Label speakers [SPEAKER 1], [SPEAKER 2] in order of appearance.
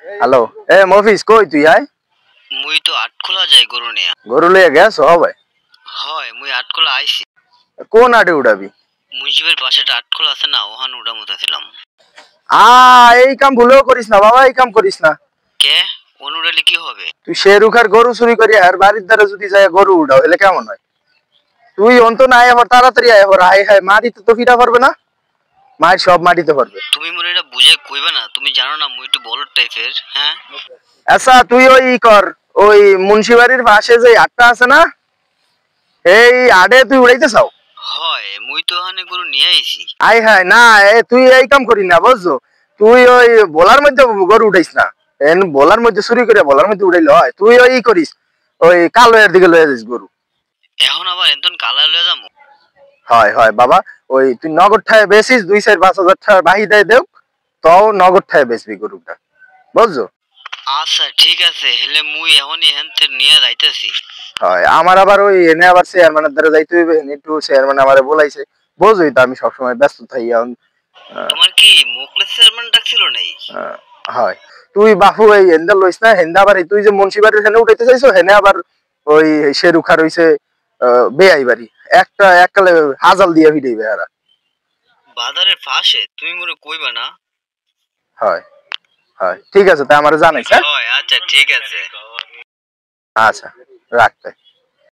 [SPEAKER 1] Hello, এ মফিজ কই তুই আয়?
[SPEAKER 2] মুই তো আটখোলা যাই গরু নিয়া।
[SPEAKER 1] গরু লইয়া গেছ হবে?
[SPEAKER 2] হয় মুই আটখোলা আইছি।
[SPEAKER 1] কোন আটে উড়াবি?
[SPEAKER 2] মুজিবের পাশে একটা আটখোলা আছে না, ওহান উড়া মতাছিলাম।
[SPEAKER 1] এই কাম ভুলেও করিস না বাবা, এই কাম করিস না।
[SPEAKER 2] কে অনুড়ালে কি হবে?
[SPEAKER 1] তুই শেরুখার গরু চুরি করি আর বাড়ির দ্বারা যদি যায় গরু উড়াও এলে কেমন হয়? তুই অন্ত না আয় আবার তাড়াতাড়ি আয় আবার আয় হায় মাটিতে তো ফিরা পারবে না, মায়ের সব মাটিতে পারবে।
[SPEAKER 2] তুমি মোরে এটা বুঝে কইবে না? তুমি জানো না মুই একটু বলদ টাইপের, হ্যাঁ?
[SPEAKER 1] আচ্ছা তুই ওই কর, ওই মুন্সিবাড়ির পাশে যে আটটা আছে না, এই আডে তুই উড়াইতে চাও?
[SPEAKER 2] হয় মুই তো ওখানে গরু নিয়ে আইছি।
[SPEAKER 1] আয় হায় না, তুই এই কাম করি না বুঝছো। তুই ওই বলার মধ্যে গরু উঠাইস না, বলার মধ্যে চুরি করে বলার মধ্যে উঠাইলে হয়। তুই ওই করিস, ওই কালো এর দিকে লয়ে যাস গরু।
[SPEAKER 2] এখন আবার এতন কালা লয়ে যাবো?
[SPEAKER 1] হয় হয় বাবা, ওই তুই নগদ ঠায় বেচিস 2-4-5 হাজার টাকার বাহিদায় দেও, তাও নগদ ঠায় বেচবি গরুটা, বুঝছো?
[SPEAKER 2] আচ্ছা ঠিক আছে, হেলে মুই এখনই হেনতে নিয়ে যাইতেছি।
[SPEAKER 1] হয় আমার আবার ওই এনে আবার চেয়ারম্যানের দ্বারা যাইতে হইবে, একটু চেয়ারম্যান আমারে বলাইছে, বুঝোই তো আমি সবসময় ব্যস্ত থাকি এখন।
[SPEAKER 2] তোমার কি মুখলেস চেয়ারম্যান ডাকছিল নাই?
[SPEAKER 1] হয় তুই বাপু এই হেন্দা লইস না, হেন্দা আবার তুই যে মুন্সিবাড়ির হেনে উঠাইতে চাইছো হেনে আবার ওই শেরুখা রইছে বেআই বাড়ি, একটা এককালে হাজাল দিয়ে ভিড়াইবে এরা।
[SPEAKER 2] বাজারের পাশে তুমি মোরে কইবা না?
[SPEAKER 1] হয় হয় ঠিক আছে, তাই আমারে জানাইস। হ্যাঁ
[SPEAKER 2] হয় আচ্ছা ঠিক আছে।
[SPEAKER 1] আচ্ছা রাখতে।